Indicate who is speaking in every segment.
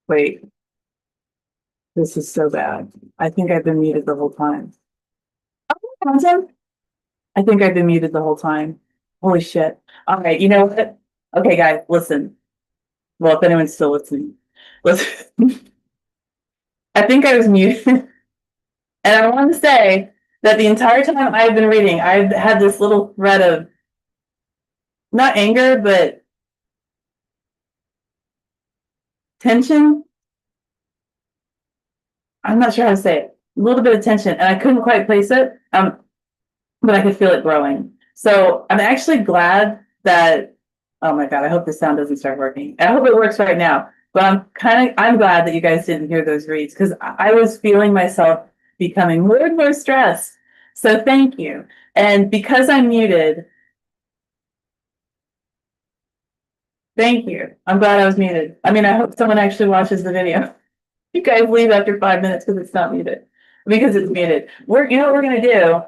Speaker 1: Wait, this is so bad. I think I've been muted the whole time. Content? I think I've been muted the whole time. Holy shit. All right, you know what? Okay, guys, listen. Well, if anyone's still listening, listen. I think I was muted. And I want to say that the entire time I've been reading, I've had this little thread of not anger, but tension. I'm not sure how to say it. A little bit of tension, and I couldn't quite place it, but I could feel it growing. So I'm actually glad that. Oh my god! I hope the sound doesn't start working. I hope it works right now. But I'm glad that you guys didn't hear those reads because I was feeling myself becoming more and more stressed. So thank you. And because I'm muted, thank you. I'm glad I was muted. I mean, I hope someone actually watches the video. You guys leave after 5 minutes because it's not muted. Because it's muted. You know what we're gonna do?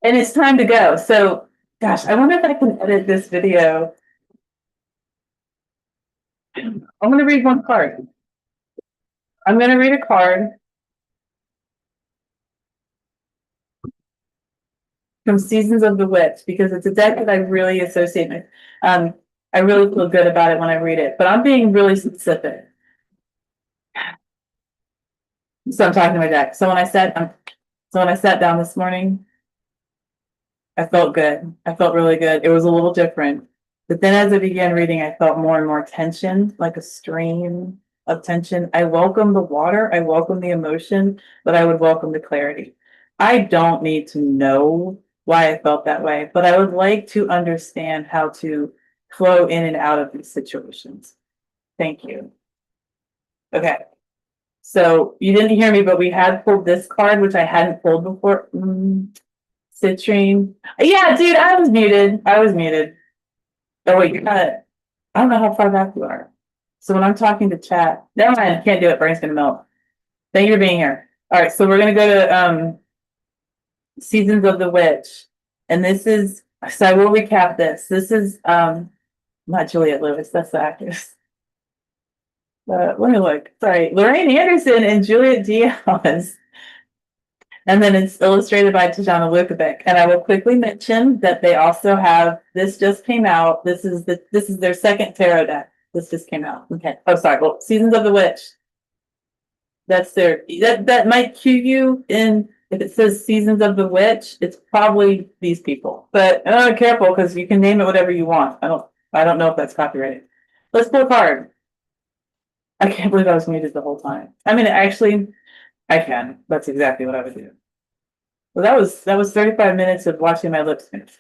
Speaker 1: And it's time to go. So, gosh, I wonder if I can edit this video. I'm gonna read one card. I'm gonna read a card from Seasons of the Witch because it's a deck that I really associate with. I really feel good about it when I read it, but I'm being really specific. So I'm talking to my deck. So when I sat down this morning, I felt good. I felt really good. It was a little different. But then as I began reading, I felt more and more tension, like a stream of tension. I welcome the water, I welcome the emotion, but I would welcome the clarity. I don't need to know why I felt that way, but I would like to understand how to flow in and out of these situations. Thank you. Okay. So you didn't hear me, but we had pulled this card, which I hadn't pulled before. Citrine. Yeah, dude, I was muted. I was muted. Oh wait, you're not. I don't know how far back you are. So when I'm talking to chat, never mind. Can't do it. Brain's gonna melt. Thank you for being here. All right, so we're gonna go to Seasons of the Witch, and this is. So I will recap this. This is not Juliette Lewis. That's the actress. Let me look. Sorry, Lorraine Anderson and Juliette Diaz. And then it's illustrated by Tajana Lukovic. And I will quickly mention that they also have, this just came out. This is their second tarot deck. This just came out. Okay. Oh, sorry. Well, Seasons of the Witch. That's that might cue you in, if it says Seasons of the Witch, it's probably these people. But careful because you can name it whatever you want. I don't know if that's copyrighted. Let's pull a card. I can't believe I was muted the whole time. I mean, actually, I can. That's exactly what I would do. Well, that was 35 minutes of watching my lips move.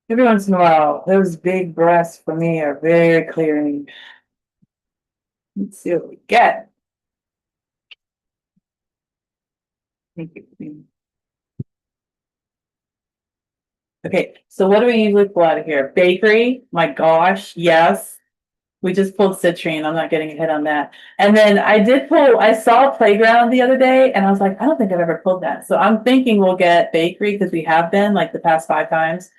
Speaker 1: Every once in a while, those big breaths for me are very clearing. Let's see what we get. Thank you. Okay, so what do we usually pull out of here? Bakery, my gosh, yes. We just pulled citrine. I'm not getting a hit on that. And then I saw Playground the other day and I was like, I don't think I've ever pulled that. So I'm thinking we'll get Bakery because we have been like the past 5 times.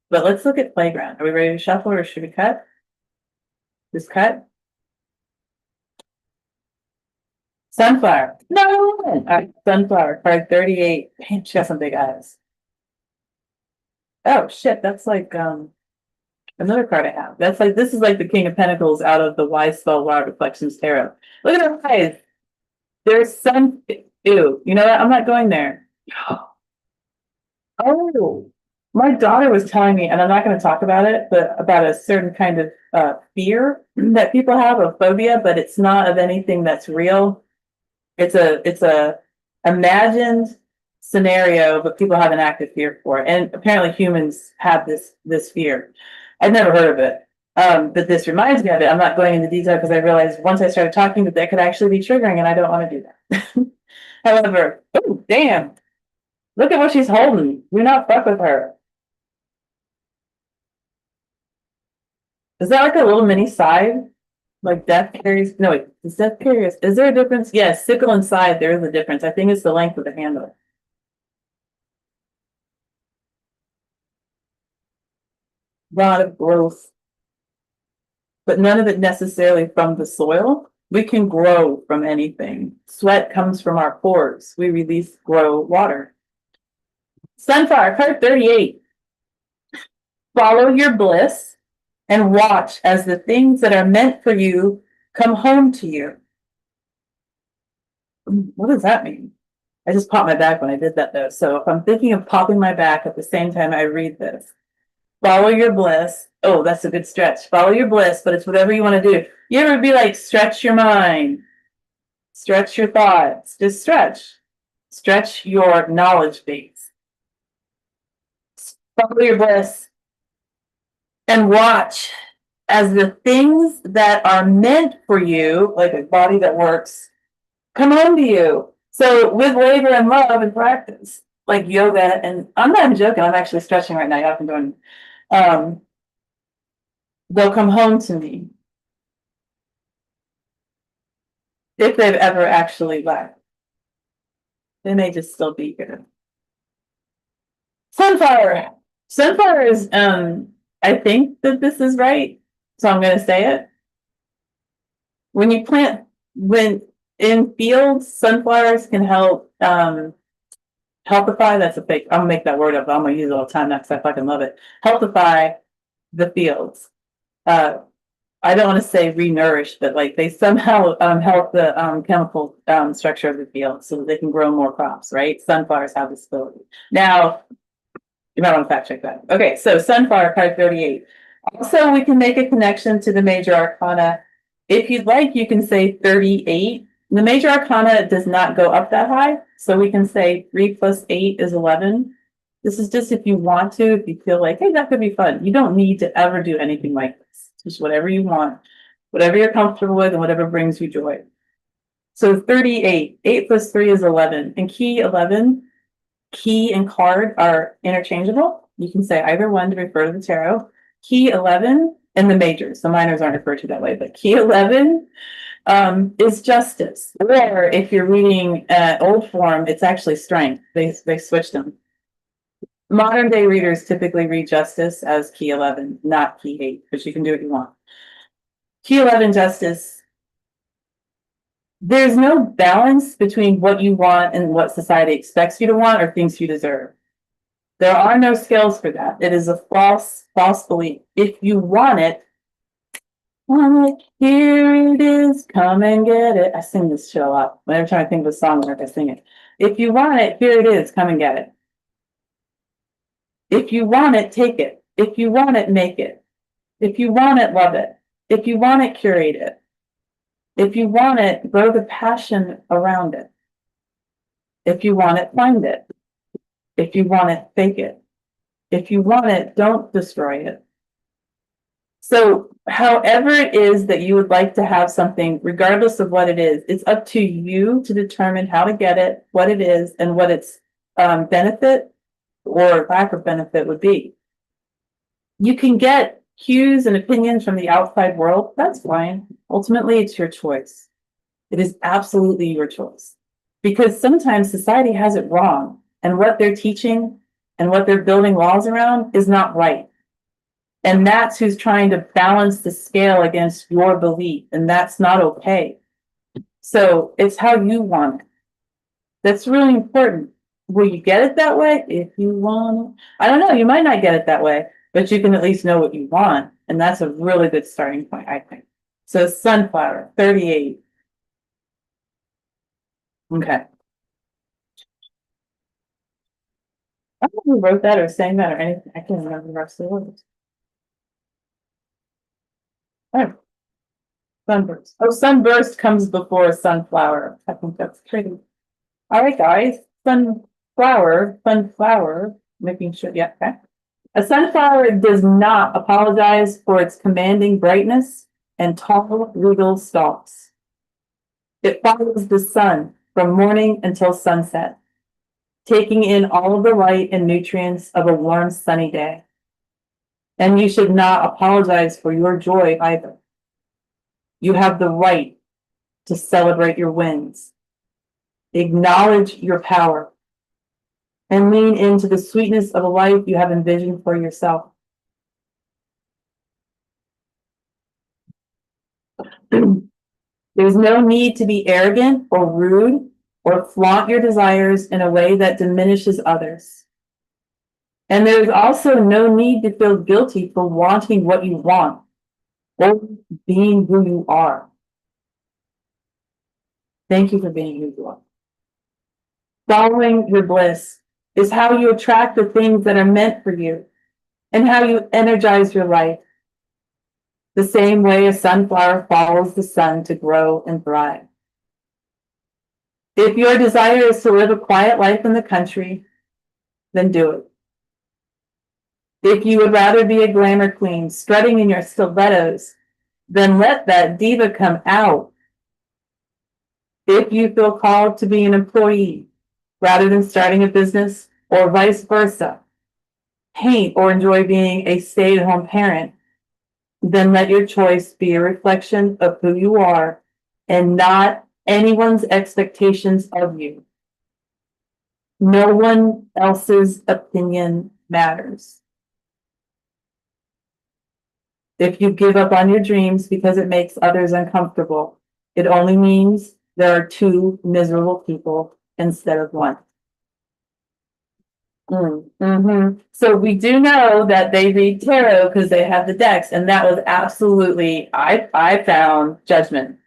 Speaker 1: But let's look at Playground. Are we ready to shuffle or should we cut? Just cut? Sunflower. No! All right, Sunflower, card 38. Damn, she got some big eyes. Oh shit, that's like another card I have. That's like, this is like the King of Pentacles out of the Wise Spell Wild Reflections Tarot. Look at her eyes. There's some, ew, you know what? I'm not going there. Oh, my daughter was telling me, and I'm not going to talk about it, but about a certain kind of fear that people have, a phobia, but it's not of anything that's real. It's a imagined scenario, but people have an active fear for it. And apparently humans have this fear. I've never heard of it. But this reminds me of it. I'm not going into detail because I realized once I started talking that could actually be triggering, and I don't want to do that. However, oh damn. Look at what she's holding. Do not fuck with her. Is that like a little mini side? Like death carries, no, wait, is death carries, is there a difference? Yes, sickle and scythe, there is a difference. I think it's the length of the handle. Lot of growth, but none of it necessarily from the soil. We can grow from anything. Sweat comes from our pores. We release, grow water. Sunflower, card 38. Follow your bliss and watch as the things that are meant for you come home to you. What does that mean? I just popped my back when I did that though. So if I'm thinking of popping my back at the same time I read this, follow your bliss. Oh, that's a good stretch. Follow your bliss, but it's whatever you want to do. You ever be like, stretch your mind, stretch your thoughts, just stretch your knowledge base. Follow your bliss and watch as the things that are meant for you, like a body that works, come home to you. So with labor and love and practice, like yoga, and I'm not even joking, I'm actually stretching right now. Y'all can join me. They'll come home to me if they've ever actually left. They may just still be here. Sunflower. Sunflower is, I think that this is right, so I'm going to say it. When you plant, when in fields, sunflowers can help healthify. That's a fake. I'm gonna make that word up. I'm gonna use it all the time now because I fucking love it. Healthify the fields. I don't want to say re-nourish, but like they somehow help the chemical structure of the field so that they can grow more crops. Right? Sunflowers have this ability. Now, you might want to fact check that. Okay, so sunflower card 38. Also, we can make a connection to the major arcana. If you'd like, you can say 38. The major arcana does not go up that high, so we can say 3 plus 8 is 11. This is just if you want to, if you feel like, hey, that could be fun. You don't need to ever do anything like this. Just whatever you want, whatever you're comfortable with, and whatever brings you joy. So 38, 8 plus 3 is 11. And key 11, key and card are interchangeable. You can say either one to refer to the tarot. Key 11 and the majors, the minors aren't referred to that way, but key 11 is justice. Or if you're reading old form, it's actually strength. They switched them. Modern day readers typically read justice as key 11, not key 8, but you can do what you want. Key 11, justice. There's no balance between what you want and what society expects you to want or thinks you deserve. There are no scales for that. It is a false belief. If you want it, here it is, come and get it. I sing this shit a lot. Whenever time I think of a song, I sing it. If you want it, here it is, come and get it. If you want it, take it. If you want it, make it. If you want it, love it. If you want it, curate it. If you want it, grow the passion around it. If you want it, find it. If you want it, fake it. If you want it, don't destroy it. So however it is that you would like to have something, regardless of what it is, it's up to you to determine how to get it, what it is, and what its benefit or lack of benefit would be. You can get cues and opinions from the outside world. That's fine. Ultimately, it's your choice. It is absolutely your choice. Because sometimes society has it wrong, and what they're teaching and what they're building laws around is not right. And that's who's trying to balance the scale against your belief, and that's not okay. So it's how you want it. That's really important. Will you get it that way? If you want it. I don't know, you might not get it that way, but you can at least know what you want. And that's a really good starting point, I think. So sunflower, 38. Okay. I don't know who wrote that or sang that or anything. I can't remember the rest of the words. Oh, sunburst. Oh, sunburst comes before sunflower. I think that's pretty. All right, guys. Sunflower, making sure, yeah, okay. A sunflower does not apologize for its commanding brightness and tall, regal stalks. It follows the sun from morning until sunset, taking in all of the light and nutrients of a warm, sunny day. And you should not apologize for your joy either. You have the right to celebrate your wins, acknowledge your power, and lean into the sweetness of a life you have envisioned for yourself. There's no need to be arrogant or rude or flaunt your desires in a way that diminishes others. And there's also no need to feel guilty for wanting what you want or being who you are. Thank you for being who you are. Following your bliss is how you attract the things that are meant for you and how you energize your life. The same way a sunflower follows the sun to grow and thrive. If your desire is to live a quiet life in the country, then do it. If you would rather be a glamour queen strutting in your stilettos, then let that diva come out. If you feel called to be an employee rather than starting a business, or vice versa, hate or enjoy being a stay-at-home parent, then let your choice be a reflection of who you are and not anyone's expectations of you. No one else's opinion matters. If you give up on your dreams because it makes others uncomfortable, it only means there are two miserable people instead of one. So we do know that they read tarot because they have the decks, and that was absolutely, I found judgment.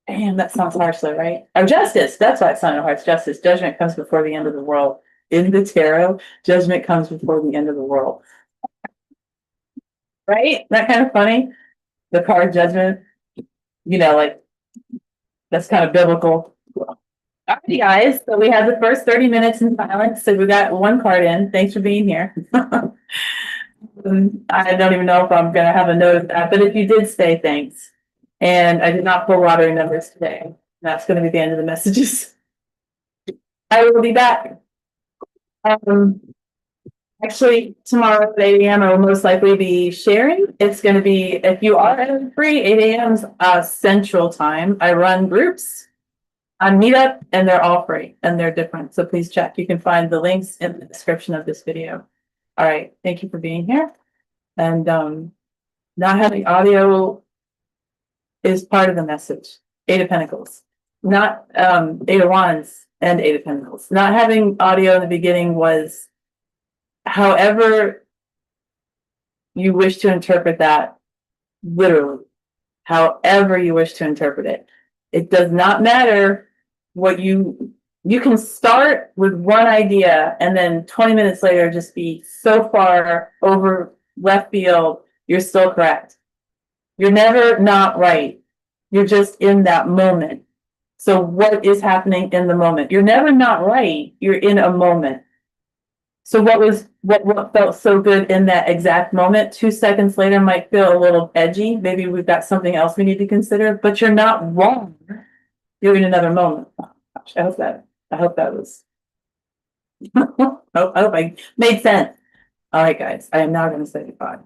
Speaker 1: Damn, that sounds harsh though, right? Or justice. That's why it sounded harsh. Justice. Judgment comes before the end of the world. In the tarot, judgment comes before the end of the world. Right? That kind of funny. The card judgment. You know, like that's kind of biblical. Alrighty, guys. So we had the first 30 minutes in silence. So we got one card in. Thanks for being here. I don't even know if I'm going to have a note of that, but if you did stay, thanks. And I did not pull lottery numbers today. That's going to be the end of the messages. I will be back. Actually, tomorrow at 8 a.m. I will most likely be sharing. It's going to be, if you are free, 8 a.m. Central Time. I run groups on Meetup, and they're all free, and they're different. So please check. You can find the links in the description of this video. All right. Thank you for being here. And not having audio is part of the message. 8 of Pentacles. Not 8 of Wands and 8 of Pentacles. Not having audio in the beginning was however you wish to interpret that, literally. However you wish to interpret it. It does not matter what you can start with one idea and then 20 minutes later just be so far over left field, you're still correct. You're never not right. You're just in that moment. So what is happening in the moment? You're never not right. You're in a moment. So what felt so good in that exact moment, 2 seconds later might feel a little edgy. Maybe we've got something else we need to consider, but you're not wrong. You're in another moment. Oh, gosh, I hope that was, I hope I made sense. All right, guys, I am now going to say goodbye.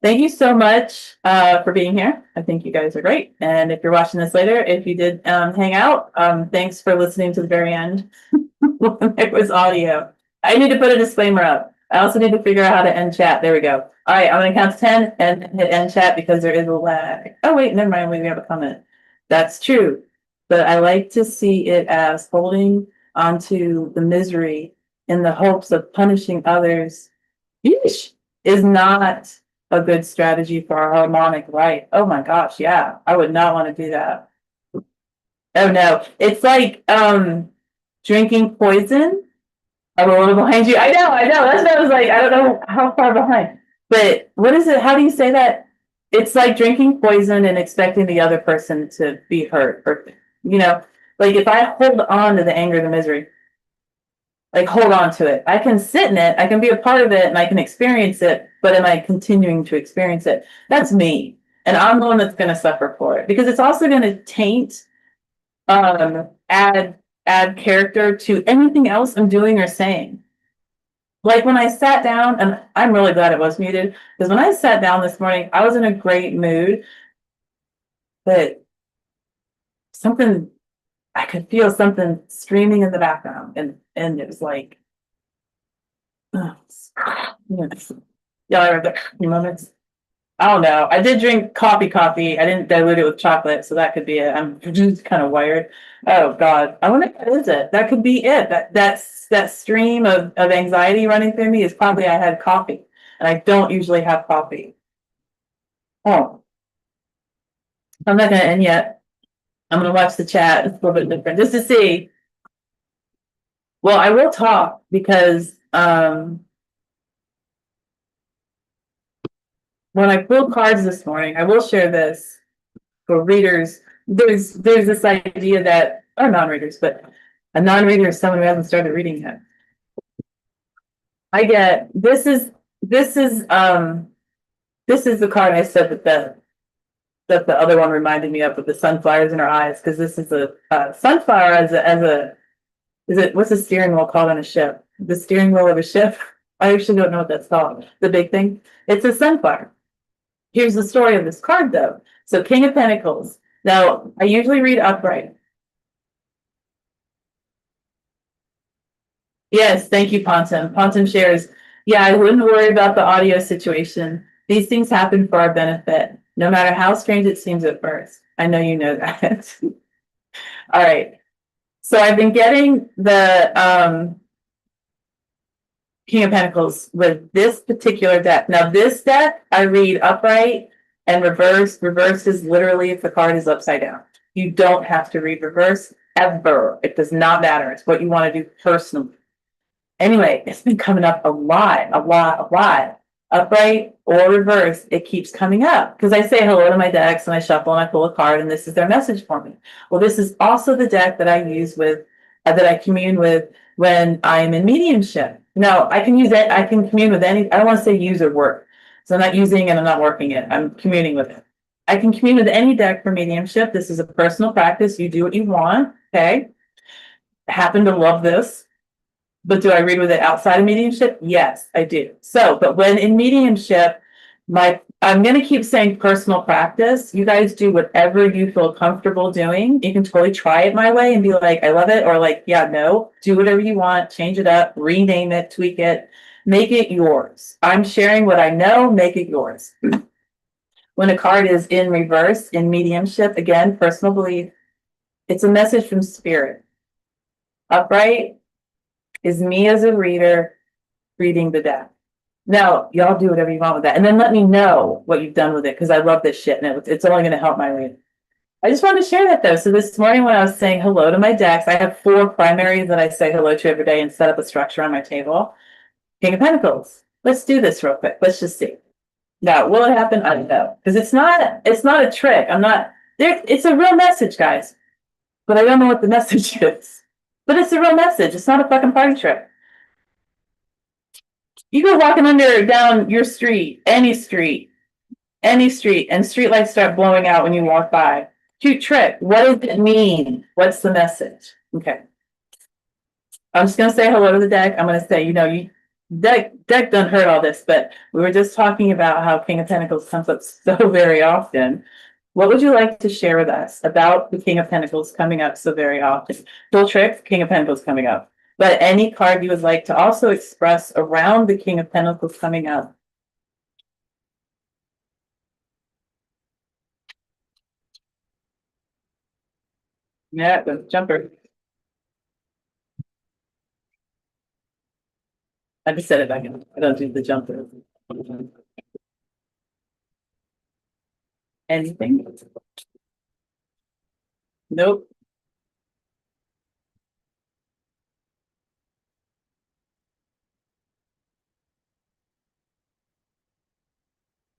Speaker 1: Thank you so much for being here. I think you guys are great. And if you're watching this later, if you did hang out, thanks for listening to the very end. It was audio. I need to put a disclaimer up. I also need to figure out how to end chat. There we go. All right, I'm going to count to 10 and hit end chat because there is a lag. Oh, wait, never mind. We have a comment. That's true. But I like to see it as holding onto the misery in the hopes of punishing others. Yeesh, is not a good strategy for our harmonic life. Oh my gosh, yeah. I would not want to do that. Oh no. It's like drinking poison. I'm a little behind you. I know. That's what I was like. I don't know how far behind. But what is it? How do you say that? It's like drinking poison and expecting the other person to be hurt. Or, you know, like if I hold on to the anger, the misery, like hold on to it. I can sit in it. I can be a part of it and I can experience it. But am I continuing to experience it? That's me. And I'm the one that's going to suffer for it because it's also going to taint, add character to anything else I'm doing or saying. Like when I sat down, and I'm really glad it was muted, because when I sat down this morning, I was in a great mood, but something, I could feel something streaming in the background, and it was like, oh, yeah, I read the moments. I don't know. I did drink coffee. I didn't dilute it with chocolate, so that could be it. I'm just kind of wired. Oh God. I wonder what is it? That could be it. That stream of anxiety running through me is probably I had coffee. And I don't usually have coffee. Oh, I'm not gonna end yet. I'm gonna watch the chat. It's a little bit different. Just to see. Well, I will talk because when I pulled cards this morning, I will share this for readers. There's this idea that, or non-readers, but a non-reader is someone who hasn't started reading yet. I get this is the card I said that the other one reminded me of with the sunflowers in her eyes, because this is a sunflower as a is it, what's the steering wheel called on a ship? The steering wheel of a ship. I actually don't know what that's called. The big thing. It's a sunflower. Here's the story of this card, though. So, King of Pentacles. Now, I usually read upright. Yes, thank you, Pontum. Pontum shares. Yeah, I wouldn't worry about the audio situation. These things happen for our benefit, no matter how strange it seems at first. I know you know that. All right. So I've been getting the King of Pentacles with this particular deck. Now, this deck I read upright and reverse. Reverse is literally if the card is upside down. You don't have to read reverse ever. It does not matter. It's what you want to do personally. Anyway, it's been coming up a lot. Upright or reverse, it keeps coming up because I say hello to my decks and I shuffle and I pull a card and this is their message for me. Well, this is also the deck that I use with, that I commune with when I'm in mediumship. Now, I can use it, I can commune with any, I don't want to say use or work. So I'm not using and I'm not working it. I'm communing with it. I can commune with any deck for mediumship. This is a personal practice. You do what you want. Okay. I happen to love this. But do I read with it outside of mediumship? Yes, I do. So, but when in mediumship, I'm going to keep saying personal practice. You guys do whatever you feel comfortable doing. You can totally try it my way and be like, I love it. Or like, yeah, no, do whatever you want, change it up, rename it, tweak it, make it yours. I'm sharing what I know, make it yours. When a card is in reverse, in mediumship, again, personal belief, it's a message from spirit. Upright is me as a reader reading the deck. Now, y'all do whatever you want with that. And then let me know what you've done with it, because I love this shit and it's only going to help my reading. I just wanted to share that though. So this morning when I was saying hello to my decks, I have 4 primaries that I say hello to every day and set up a structure on my table. King of Pentacles. Let's do this real quick. Let's just see. Now, will it happen? I don't know. Because it's not a trick. I'm not there. It's a real message, guys. But I don't know what the message is. But it's a real message. It's not a fucking party trick. You go walking down your street, any street, and street lights start blowing out when you walk by. Cute trick. What does it mean? What's the message? Okay. I'm just gonna say hello to the deck. I'm gonna say, deck done heard all this, but we were just talking about how King of Pentacles comes up so very often. What would you like to share with us about the King of Pentacles coming up so very often? Full trick, King of Pentacles coming up. But any card you would like to also express around the King of Pentacles coming up. Yeah, the jumper. I just said it back in. I don't do the jumper. Anything? Nope.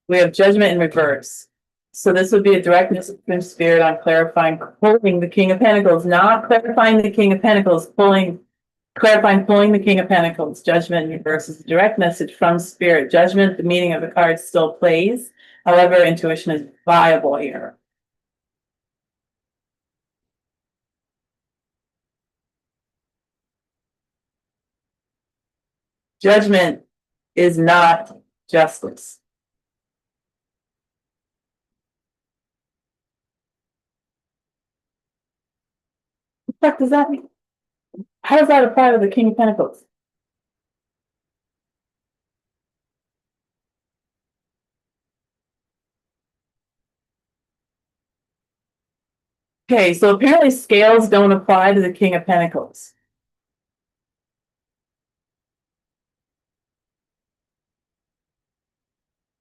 Speaker 1: We have Judgment in reverse. So this would be a direct from spirit on clarifying, pulling the King of Pentacles, not clarifying the King of Pentacles, clarifying, pulling the King of Pentacles. Judgment in reverse is a direct message from spirit. Judgment, the meaning of the card still plays. However, intuition is viable here. Judgment is not justice. What does that mean? How does that apply to the King of Pentacles? Okay, so apparently scales don't apply to the King of Pentacles.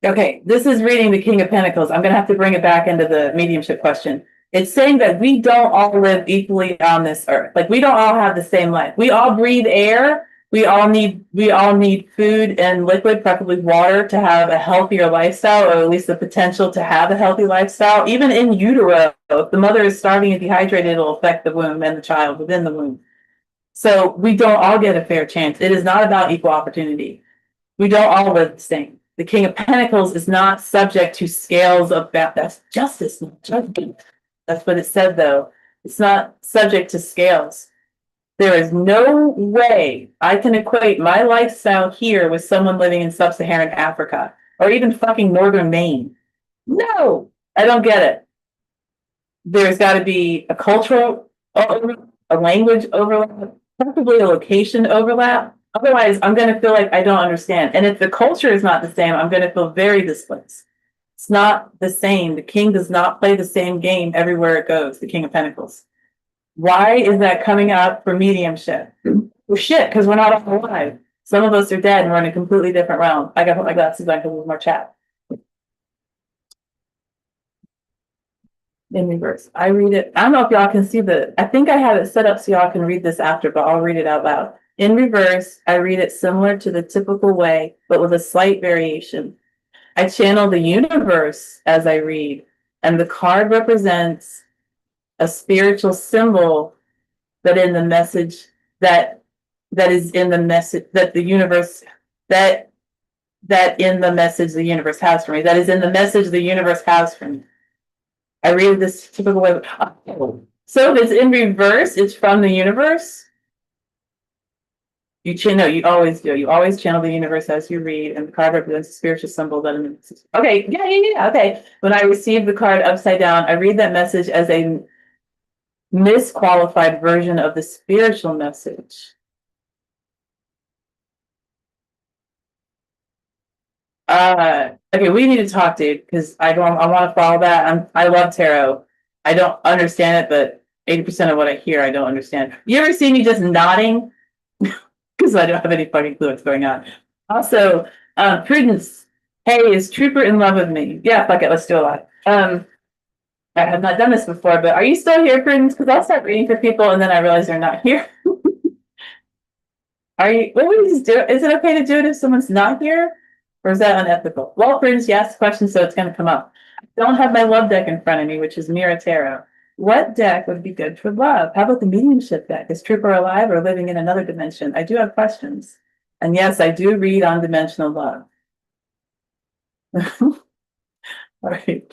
Speaker 1: Okay, this is reading the King of Pentacles. I'm going to have to bring it back into the mediumship question. It's saying that we don't all live equally on this earth. Like, we don't all have the same life. We all breathe air. We all need food and liquid, preferably water, to have a healthier lifestyle, or at least the potential to have a healthy lifestyle. Even in utero, if the mother is starving and dehydrated, it'll affect the womb and the child within the womb. So we don't all get a fair chance. It is not about equal opportunity. We don't all live the same. The King of Pentacles is not subject to scales of that's justice, not judgment. That's what it said, though. It's not subject to scales. There is no way I can equate my lifestyle here with someone living in sub-Saharan Africa or even fucking northern Maine. No, I don't get it. There's got to be a cultural overlap, a language overlap, probably a location overlap. Otherwise, I'm going to feel like I don't understand. And if the culture is not the same, I'm going to feel very displaced. It's not the same. The king does not play the same game everywhere it goes, the King of Pentacles. Why is that coming up for mediumship? Well, shit, because we're not all alive. Some of us are dead and we're in a completely different realm. I got to put my glasses on because there's more chat. In reverse. I read it. I don't know if y'all can see I think I have it set up so y'all can read this after, but I'll read it out loud. In reverse, I read it similar to the typical way, but with a slight variation. I channel the universe as I read, and the card represents a spiritual symbol that in the message that is in the message that the universe that in the message the universe has for me. That is in the message the universe has for me. I read this typical way. Oh. So if it's in reverse, it's from the universe. You always do. You always channel the universe as you read, and the card represents a spiritual symbol that in the okay, yeah. Okay. When I receive the card upside down, I read that message as a misqualified version of the spiritual message. Okay, we need to talk, dude, because I want to follow that. I love tarot. I don't understand it, but 80% of what I hear, I don't understand. You ever see me just nodding? Because I don't have any fucking clue what's going on. Also, Prudence. Hey, is Trooper in love with me? Yeah, fuck it, let's do a lot. I have not done this before, but are you still here, Prudence? Because I'll start reading for people and then I realize they're not here. Are you? What would we just do? Is it okay to do it if someone's not here? Or is that unethical? Well, Prudence, you asked the question, so it's going to come up. I don't have my love deck in front of me, which is Mirror Tarot. What deck would be good for love? How about the mediumship deck? Is Trooper alive or living in another dimension? I do have questions. And yes, I do read on dimensional love. All right.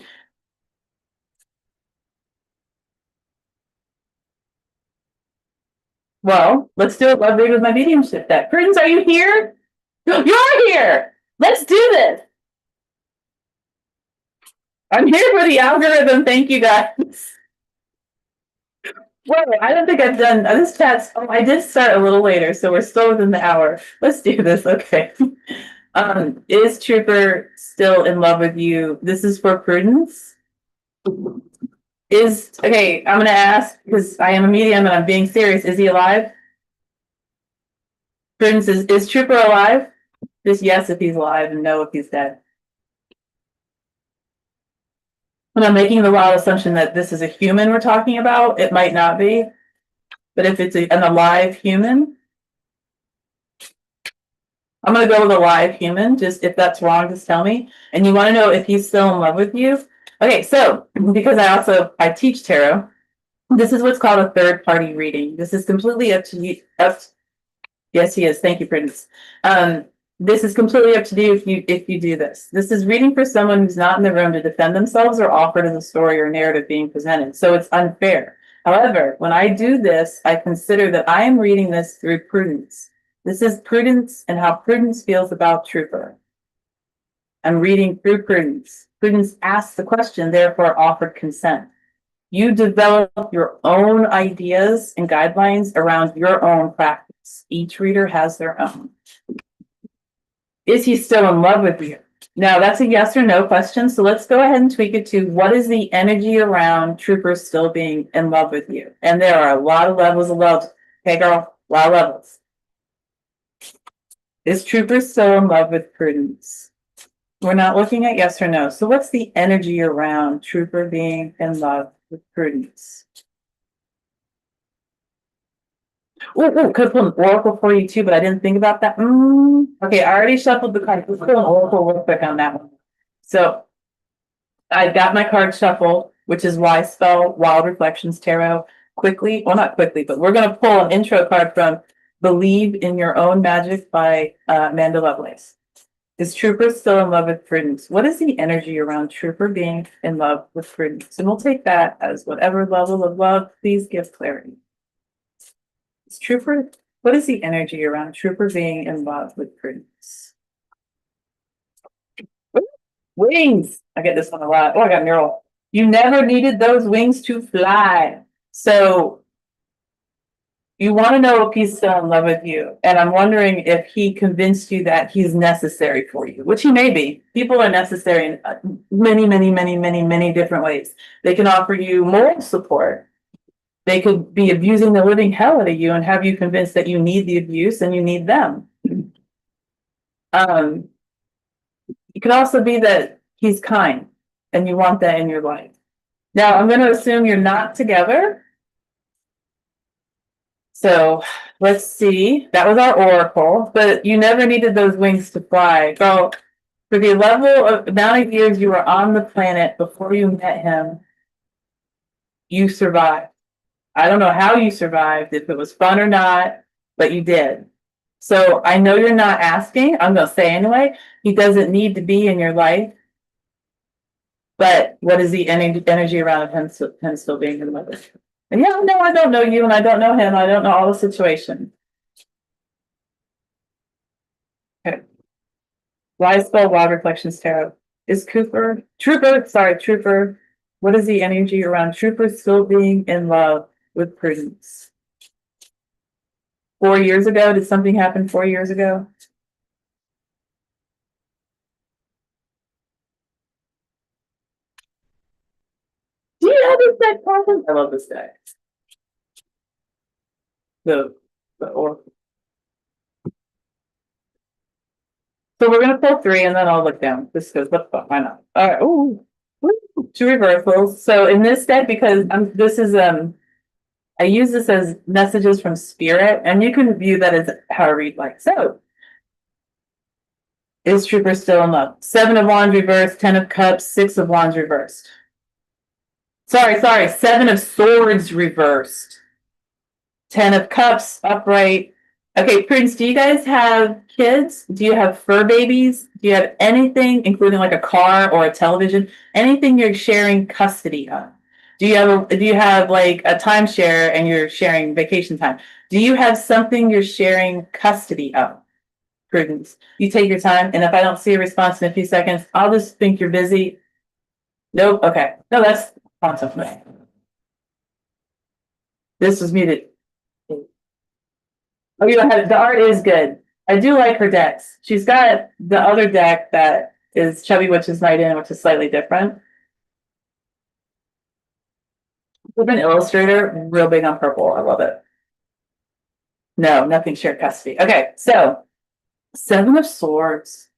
Speaker 1: Well, let's do it. Love read with my mediumship deck. Prudence, are you here? You're here. Let's do this. I'm here for the algorithm. Thank you, guys. Well, I don't think I've done this chat's. Oh, I did start a little later, so we're still within the hour. Let's do this. Okay. Is Trooper still in love with you? This is for Prudence. Okay, I'm gonna ask because I am a medium and I'm being serious. Is he alive? Prudence, is Trooper alive? Just yes if he's alive and no if he's dead. When I'm making the wild assumption that this is a human we're talking about, it might not be. But if it's an alive human, I'm going to go with a live human. Just if that's wrong, just tell me. And you want to know if he's still in love with you? Okay, so because I teach tarot, this is what's called a third party reading. This is completely up to you. Yes, he is. Thank you, Prudence. This is completely up to you if you do this. This is reading for someone who's not in the room to defend themselves or offered as a story or narrative being presented. So it's unfair. However, when I do this, I consider that I am reading this through Prudence. This is Prudence and how Prudence feels about Trooper. I'm reading through Prudence. Prudence asked the question, therefore offered consent. You develop your own ideas and guidelines around your own practice. Each reader has their own. Is he still in love with you? Now, that's a yes or no question. So let's go ahead and tweak it to what is the energy around Trooper still being in love with you? And there are a lot of levels of love. Okay, girl, a lot of levels. Is Trooper still in love with Prudence? We're not looking at yes or no. So what's the energy around Trooper being in love with Prudence? Oh, could pull an oracle for you too, but I didn't think about that. Okay, I already shuffled the card. Let's pull an oracle real quick on that one. So I got my card shuffled, which is why spell Wild Reflections Tarot quickly. Well, not quickly, but we're going to pull an intro card from Believe in Your Own Magic by Amanda Lovelace. Is Trooper still in love with Prudence? What is the energy around Trooper being in love with Prudence? And we'll take that as whatever level of love. Please give clarity. Is Trooper, what is the energy around Trooper being in love with Prudence? Wings. I get this one a lot. Oh, I got Mural. You never needed those wings to fly. So you want to know if he's still in love with you. And I'm wondering if he convinced you that he's necessary for you, which he may be. People are necessary in many different ways. They can offer you moral support. They could be abusing the living hell out of you and have you convinced that you need the abuse and you need them. It could also be that he's kind and you want that in your life. Now, I'm going to assume you're not together. So let's see. That was our oracle, but you never needed those wings to fly. So for the level of amount of years you were on the planet before you met him, you survived. I don't know how you survived, if it was fun or not, but you did. So I know you're not asking. I'm going to say anyway, he doesn't need to be in your life. But what is the energy around him still being in love with you? And yeah, no, I don't know you and I don't know him. I don't know all the situation. Okay. Why spell Wild Reflections Tarot? Is Trooper, what is the energy around Trooper still being in love with Prudence? 4 years ago, did something happen 4 years ago? Do you have this deck, Carmen? I love this deck. The Oracle. So we're gonna pull 3 and then I'll look down. This goes, what the fuck, why not? All right, ooh, 2 reversals. So in this deck, because this is I use this as messages from spirit, and you can view that as how I read like so. Is Trooper still in love? 7 of Wands reversed, 10 of Cups, 6 of Wands reversed. Sorry, 7 of Swords reversed. 10 of Cups upright. Okay, Prudence, do you guys have kids? Do you have fur babies? Do you have anything, including like a car or a television? Anything you're sharing custody of? Do you have like a timeshare and you're sharing vacation time? Do you have something you're sharing custody of? Prudence, you take your time, and if I don't see a response in a few seconds, I'll just think you're busy. Nope. Okay. No, that's awesome. This was muted. Oh, you know, the art is good. I do like her decks. She's got the other deck that is Chubby Witch's Night In, which is slightly different. With an illustrator, real big on purple. I love it. No, nothing shared custody. Okay, so 7 of Swords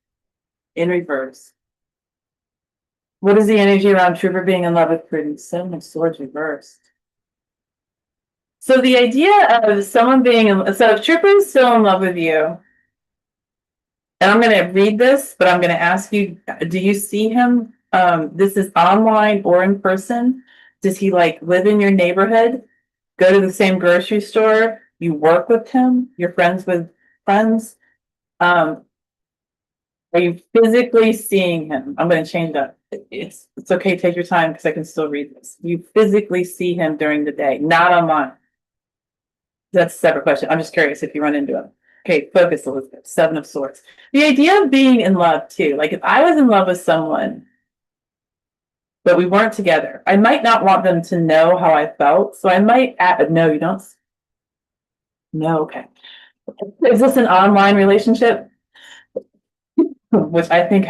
Speaker 1: in reverse. What is the energy around Trooper being in love with Prudence? 7 of Swords reversed. So the idea of someone being, so if Trooper is still in love with you, and I'm going to read this, but I'm going to ask you, do you see him? This is online or in person. Does he like live in your neighborhood? Go to the same grocery store? You work with him? You're friends with friends? Are you physically seeing him? I'm going to change that. It's okay. Take your time because I can still read this. You physically see him during the day, not online. That's a separate question. I'm just curious if you run into him. Okay, focus, Elizabeth. 7 of Swords. The idea of being in love too. Like if I was in love with someone but we weren't together. I might not want them to know how I felt, so I might add, no, you don't. No, okay. Is this an online relationship? Which I think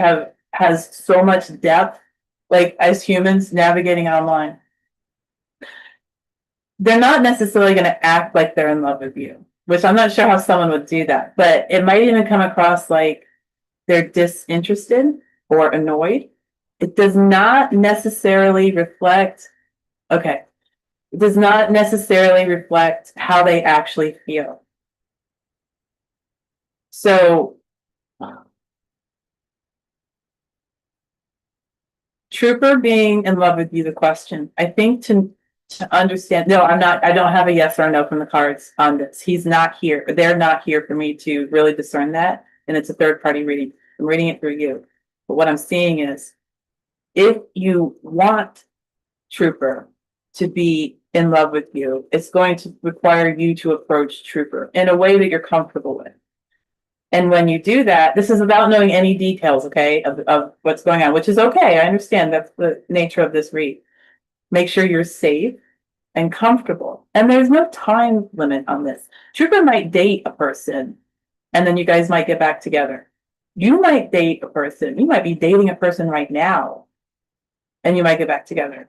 Speaker 1: has so much depth, like as humans navigating online. They're not necessarily going to act like they're in love with you, which I'm not sure how someone would do that, but it might even come across like they're disinterested or annoyed. It does not necessarily reflect, okay, it does not necessarily reflect how they actually feel. So, Trooper being in love with you, the question, I think to understand, no, I don't have a yes or a no from the cards on this. He's not here. They're not here for me to really discern that. And it's a third party reading. I'm reading it through you. But what I'm seeing is if you want Trooper to be in love with you, it's going to require you to approach Trooper in a way that you're comfortable with. And when you do that, this is without knowing any details, okay, of what's going on, which is okay. I understand that's the nature of this read. Make sure you're safe and comfortable. And there's no time limit on this. Trooper might date a person and then you guys might get back together. You might date a person. You might be dating a person right now and you might get back together.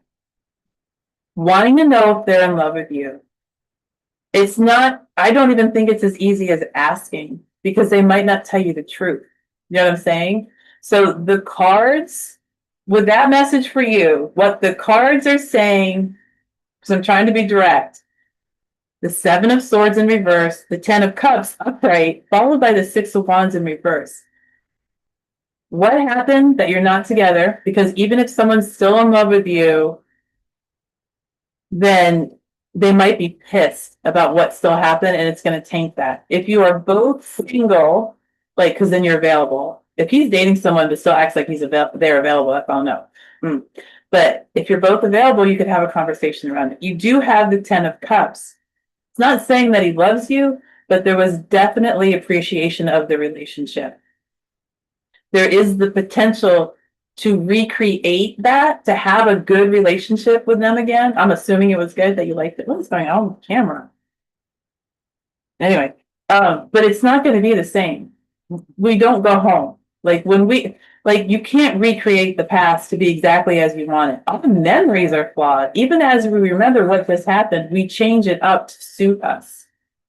Speaker 1: Wanting to know if they're in love with you. It's not, I don't even think it's as easy as asking because they might not tell you the truth. You know what I'm saying? So the cards, with that message for you, what the cards are saying, because I'm trying to be direct, the 7 of Swords in reverse, the 10 of Cups upright, followed by the 6 of Wands in reverse. What happened that you're not together? Because even if someone's still in love with you, then they might be pissed about what still happened and it's going to taint that. If you are both single, like, because then you're available. If he's dating someone but still acts like they're available, I don't know. But if you're both available, you could have a conversation around it. You do have the 10 of Cups. It's not saying that he loves you, but there was definitely appreciation of the relationship. There is the potential to recreate that, to have a good relationship with them again. I'm assuming it was good that you liked it. What's going on with the camera? Anyway, but it's not going to be the same. We don't go home. Like you can't recreate the past to be exactly as you want it. Our memories are flawed. Even as we remember what just happened, we change it up to suit us.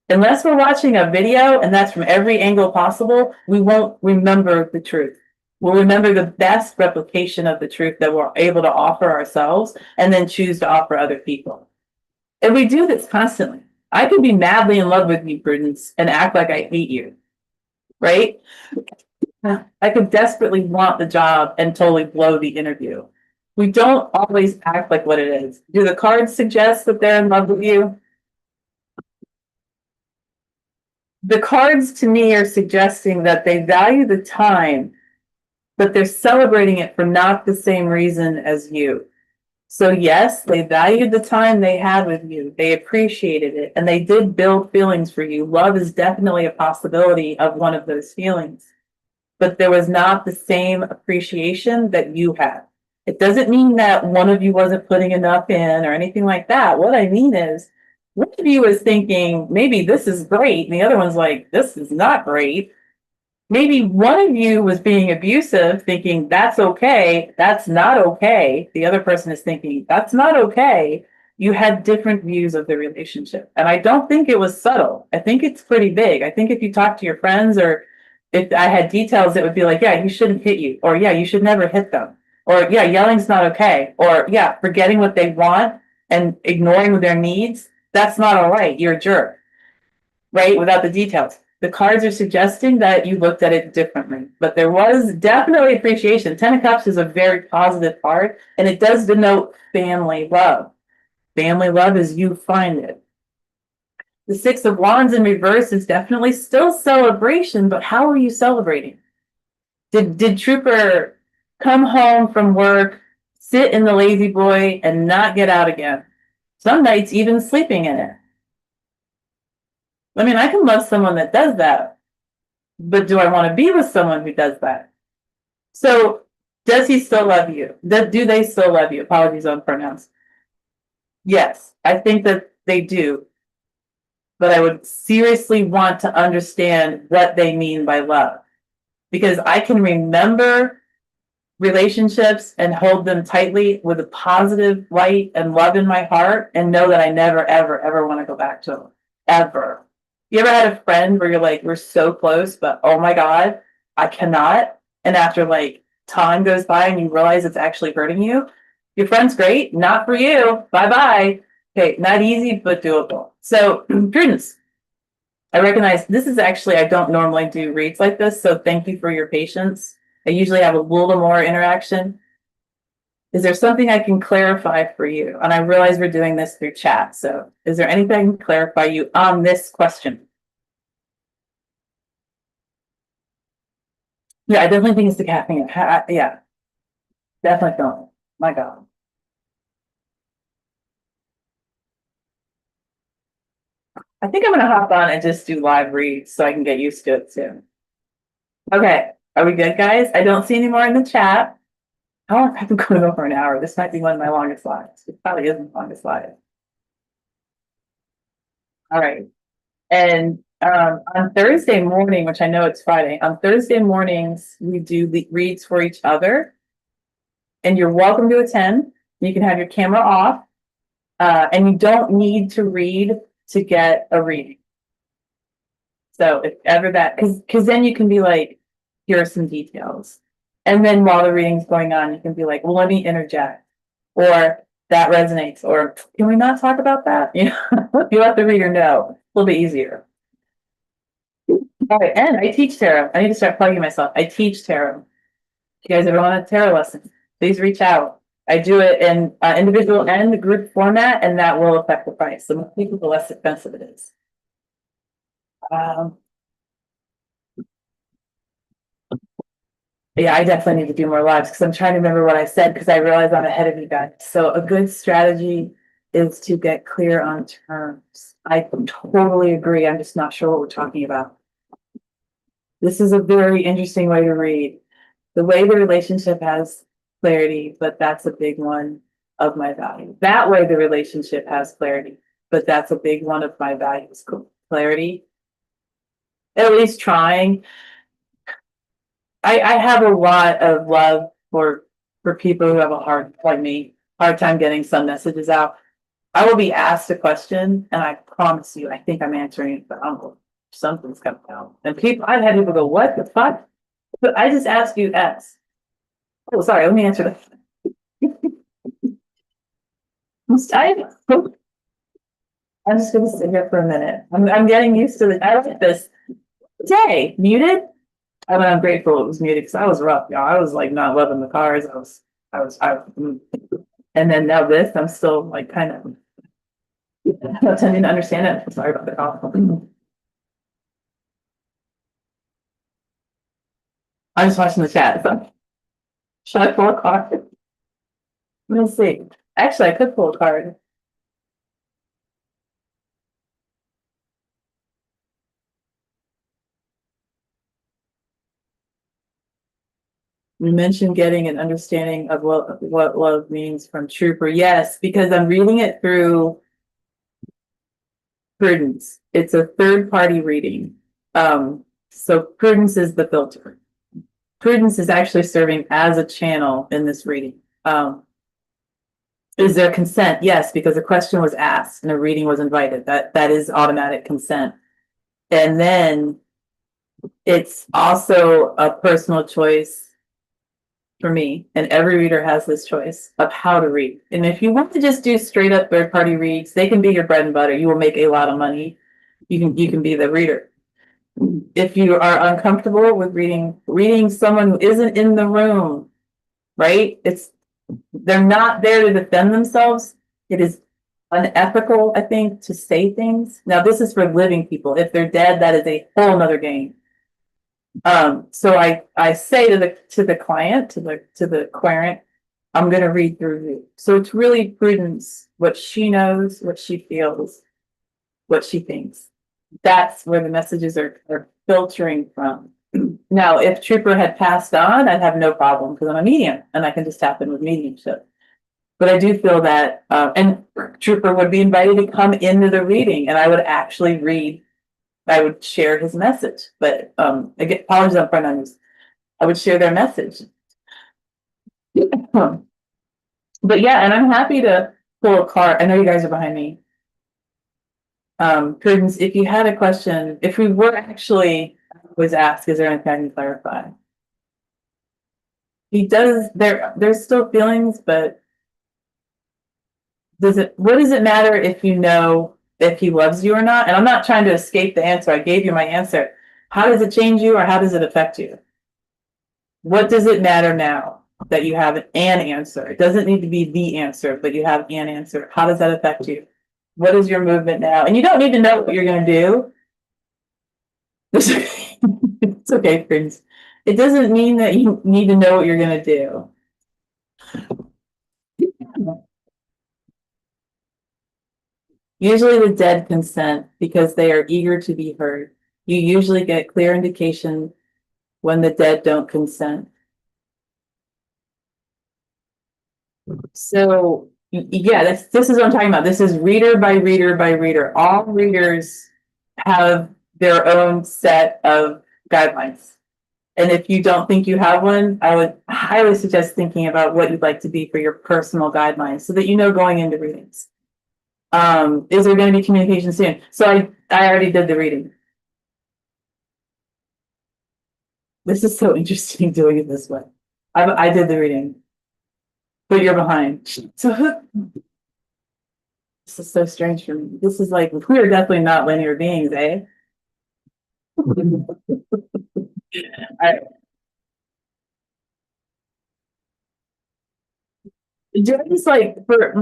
Speaker 1: Unless we're watching a video and that's from every angle possible, we won't remember the truth. We'll remember the best replication of the truth that we're able to offer ourselves and then choose to offer other people. And we do this constantly. I could be madly in love with you, Prudence, and act like I hate you, right? I could desperately want the job and totally blow the interview. We don't always act like what it is. Do the cards suggest that they're in love with you? The cards to me are suggesting that they value the time, but they're celebrating it for not the same reason as you. So yes, they valued the time they had with you. They appreciated it and they did build feelings for you. Love is definitely a possibility of one of those feelings, but there was not the same appreciation that you had. It doesn't mean that one of you wasn't putting enough in or anything like that. What I mean is one of you was thinking, maybe this is great. And the other one's like, this is not great. Maybe one of you was being abusive, thinking that's okay, that's not okay. The other person is thinking that's not okay. You had different views of the relationship. And I don't think it was subtle. I think it's pretty big. I think if you talk to your friends or if I had details, it would be like, yeah, you shouldn't hit you. Or yeah, you should never hit them. Or yeah, yelling's not okay. Or yeah, forgetting what they want and ignoring their needs, that's not all right. You're a jerk, right? Without the details. The cards are suggesting that you looked at it differently, but there was definitely appreciation. 10 of Cups is a very positive card, and it does denote family love. Family love as you find it. The 6 of Wands in reverse is definitely still celebration, but how are you celebrating? Did Trooper come home from work, sit in the lazy boy, and not get out again? Some nights even sleeping in it. I mean, I can love someone that does that, but do I want to be with someone who does that? So Does he still love you? Do they still love you? Apologies on pronouns. Yes, I think that they do, but I would seriously want to understand what they mean by love, because I can remember relationships and hold them tightly with a positive light and love in my heart and know that I never, ever, ever want to go back to them. Ever. You ever had a friend where you're like, we're so close, but oh my God, I cannot. And after like time goes by and you realize it's actually hurting you, your friend's great, not for you. Bye bye. Okay, not easy, but doable. So, prudence. I recognize this is actually, I don't normally do reads like this, so thank you for your patience. I usually have a little more interaction. Is there something I can clarify for you? And I realize we're doing this through chat. So is there anything I can clarify you on this question? Yeah, I definitely think it's the caffeine. Yeah, definitely feeling it. My God. I think I'm going to hop on and just do live reads so I can get used to it too. Okay. Are we good, guys? I don't see any more in the chat. How long have I been going over an hour? This might be one of my longest slides. It probably isn't the longest slide. All right. And on Thursday morning, which I know it's Friday, on Thursday mornings, we do the reads for each other. And you're welcome to attend. You can have your camera off. And you don't need to read to get a reading. So if ever that, because then you can be like, here are some details. And then while the reading's going on, you can be like, well, let me interject. Or that resonates. Or can we not talk about that? You know, you let the reader know. A little bit easier. All right, and I teach tarot. I need to start plugging myself. I teach tarot. If you guys ever want a tarot lesson, please reach out. I do it in individual and group format, and that will affect the price. The more people, the less expensive it is. Yeah, I definitely need to do more lives because I'm trying to remember what I said because I realize I'm ahead of you guys. So a good strategy is to get clear on terms. I totally agree. I'm just not sure what we're talking about. This is a very interesting way to read. The way the relationship has clarity, but that's a big one of my value. That way the relationship has clarity, but that's a big one of my values. Clarity. At least trying. I have a lot of love for people who have a hard time getting some messages out. I will be asked a question and I promise you, I think I'm answering it, but something's coming out. And I've had people go, what the fuck? But I just asked you X. Oh, sorry, let me answer that. I'm just gonna sit here for a minute. I'm getting used to it. I like this. Day muted. I mean, I'm grateful it was muted because I was rough, y'all. I was like not loving the cars. And then now this, I'm still like kind of not tending to understand it. I'm sorry about the cough. I'm just watching the chat. So. Should I pull a card? Let me see. Actually, I could pull a card. We mentioned getting an understanding of what love means from Trooper. Yes, because I'm reading it through Prudence. It's a third-party reading. So Prudence is the filter. Prudence is actually serving as a channel in this reading. Is there consent? Yes, because a question was asked and a reading was invited. That is automatic consent. And then it's also a personal choice for me, and every reader has this choice of how to read. And if you want to just do straight up third party reads, they can be your bread and butter. You will make a lot of money. You can be the reader. If you are uncomfortable with reading someone who isn't in the room, right? They're not there to defend themselves. It is unethical, I think, to say things. Now, this is for living people. If they're dead, that is a whole nother game. So I say to the client, to the querent, I'm going to read through you. So it's really Prudence, what she knows, what she feels, what she thinks. That's where the messages are filtering from. Now, if Trooper had passed on, I'd have no problem because I'm a medium and I can just tap in with mediumship. But I do feel that, and Trooper would be invited to come into the reading and I would actually read, I would share his message. But again, apologies up front on this. I would share their message. But yeah, and I'm happy to pull a card. I know you guys are behind me. Prudence, if you had a question, if we were actually was asked, is there anything I can clarify? He does, there's still feelings, but what does it matter if you know if he loves you or not? And I'm not trying to escape the answer. I gave you my answer. How does it change you or how does it affect you? What does it matter now that you have an answer? It doesn't need to be the answer, but you have an answer. How does that affect you? What is your movement now? And you don't need to know what you're going to do. It's okay, friends. It doesn't mean that you need to know what you're going to do. Usually the dead consent because they are eager to be heard. You usually get clear indication when the dead don't consent. So yeah, this is what I'm talking about. This is reader by reader by reader. All readers have their own set of guidelines. And if you don't think you have one, I would highly suggest thinking about what you'd like to be for your personal guidelines so that you know going into readings. Is there going to be communication soon? So I already did the reading. This is so interesting doing it this way. I did the reading, but you're behind. So this is so strange for me. This is like, we are definitely not linear beings, eh? Do I just like for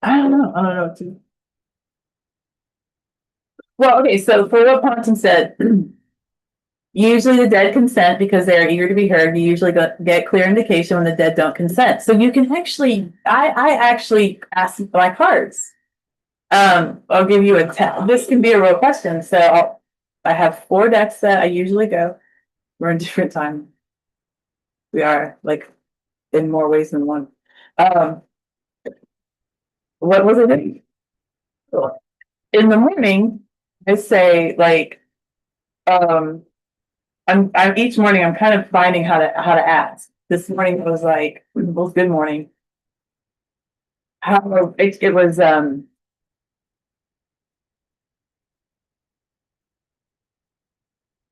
Speaker 1: I don't know. I don't know too. Well, okay, so for what Ponton said, usually the dead consent because they are eager to be heard. You usually get clear indication when the dead don't consent. So you can actually, I actually ask my cards. I'll give you a tell. This can be a real question. So I have 4 decks that I usually go. We're in different time. We are like in more ways than one. What was it? In the morning, I say like, I'm each morning I'm kind of finding how to ask. This morning it was like, well, good morning. How it was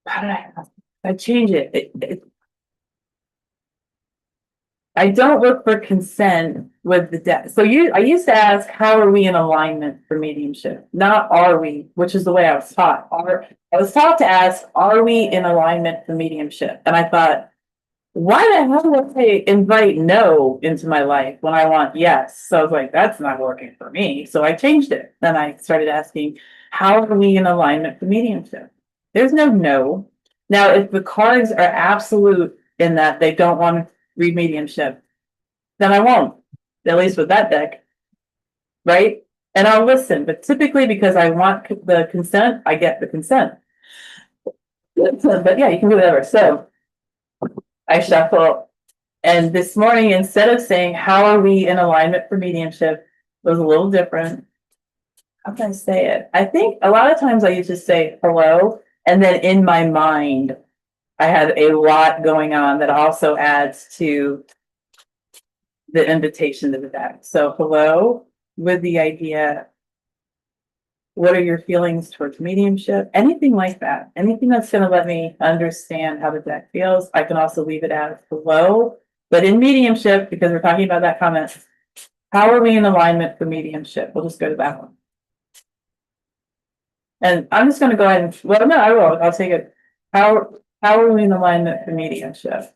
Speaker 1: how did I ask? I change it. I don't look for consent with the deck. So I used to ask, how are we in alignment for mediumship? Not are we, which is the way I was taught. I was taught to ask, are we in alignment for mediumship? And I thought, why the hell would I invite no into my life when I want yes? So I was like, that's not working for me. So I changed it. Then I started asking, how are we in alignment for mediumship? There's no. Now, if the cards are absolute in that they don't want to read mediumship, then I won't, at least with that deck, right? And I'll listen, but typically because I want the consent, I get the consent. But yeah, you can do whatever. So I shuffle. And this morning, instead of saying, how are we in alignment for mediumship, it was a little different. How can I say it? I think a lot of times I used to say hello, and then in my mind, I had a lot going on that also adds to the invitation to the deck. So hello, with the idea, what are your feelings towards mediumship? Anything like that. Anything that's going to let me understand how the deck feels. I can also leave it as hello, but in mediumship, because we're talking about that comment, how are we in alignment for mediumship? We'll just go to that one. And I'm just going to go ahead and, well, no, I will. I'll take it. How are we in alignment for mediumship?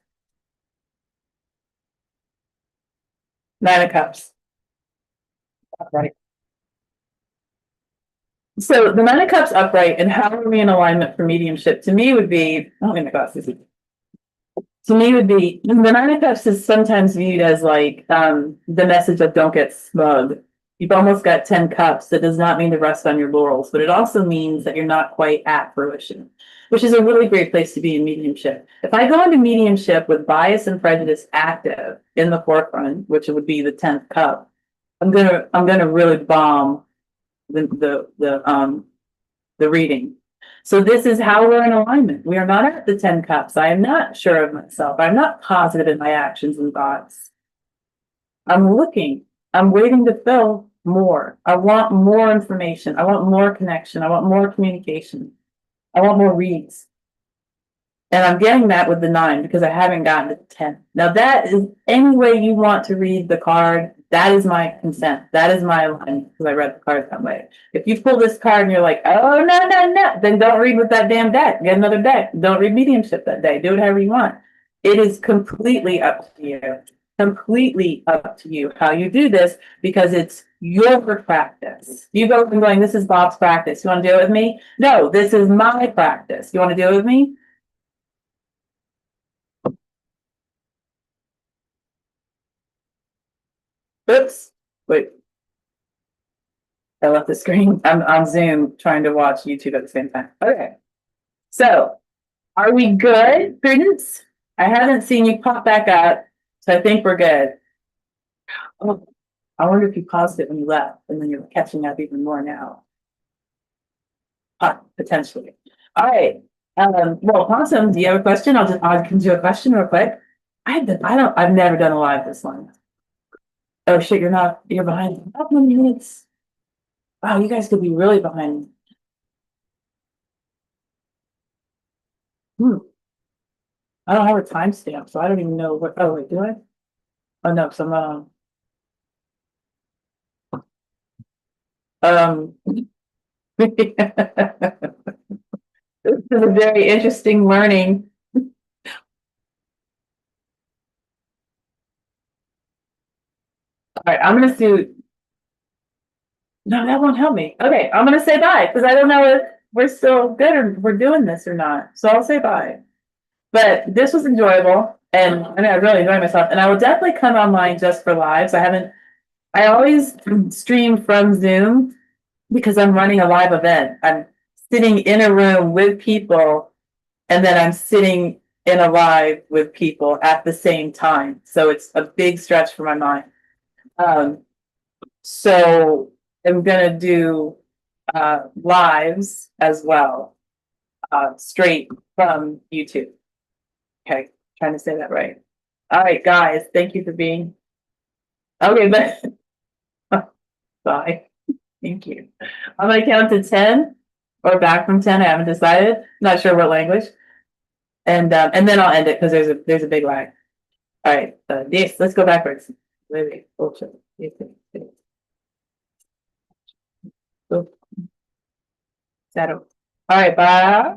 Speaker 1: 9 of Cups. Right. So the 9 of Cups upright and how are we in alignment for mediumship to me would be, I don't need my glasses. To me would be, the 9 of Cups is sometimes viewed as like the message of don't get smug. You've almost got 10 cups. That does not mean to rest on your laurels, but it also means that you're not quite at fruition, which is a really great place to be in mediumship. If I go into mediumship with bias and prejudice active in the forefront, which would be the 10th cup, I'm gonna really bomb the reading. So this is how we're in alignment. We are not at the 10 cups. I am not sure of myself. I'm not positive in my actions and thoughts. I'm looking. I'm waiting to fill more. I want more information. I want more connection. I want more communication. I want more reads. And I'm getting that with the 9 because I haven't gotten to the 10. Now that is any way you want to read the card. That is my consent. That is my alignment because I read the card that way. If you pull this card and you're like, oh, no, then don't read with that damn deck. Get another deck. Don't read mediumship that day. Do it however you want. It is completely up to you. Completely up to you how you do this because it's your practice. You go from going, this is Bob's practice. You want to do it with me? No, this is my practice. You want to do it with me? Oops. Wait. I left the screen. I'm on Zoom trying to watch YouTube at the same time. Okay. So, are we good, Prudence? I haven't seen you pop back up, so I think we're good. Oh, I wonder if you paused it when you left, and then you're catching up even more now. Potentially. All right. Well, awesome. Do you have a question? I can do a question real quick. I've never done a live this long. Oh shit, you're behind. How many minutes? Wow, you guys could be really behind. I don't have a timestamp, so I don't even know what. Oh wait, do I? Oh no, so I'm not on. This is a very interesting learning. All right, I'm gonna do. No, that won't help me. Okay, I'm gonna say bye because I don't know if we're still good or we're doing this or not. So I'll say bye. But this was enjoyable, and I mean, I really enjoyed myself. And I will definitely come online just for lives. I always stream from Zoom because I'm running a live event. I'm sitting in a room with people, and then I'm sitting in a live with people at the same time. So it's a big stretch for my mind. So I'm gonna do lives as well, straight from YouTube. Okay, trying to say that right. All right, guys, thank you for being. Okay, but bye. Thank you. I'm gonna count to 10 or back from 10. I haven't decided. Not sure what language. And then I'll end it because there's a big lag. All right, yes, let's go backwards. Wait, bullshit. Settle. All right, bye.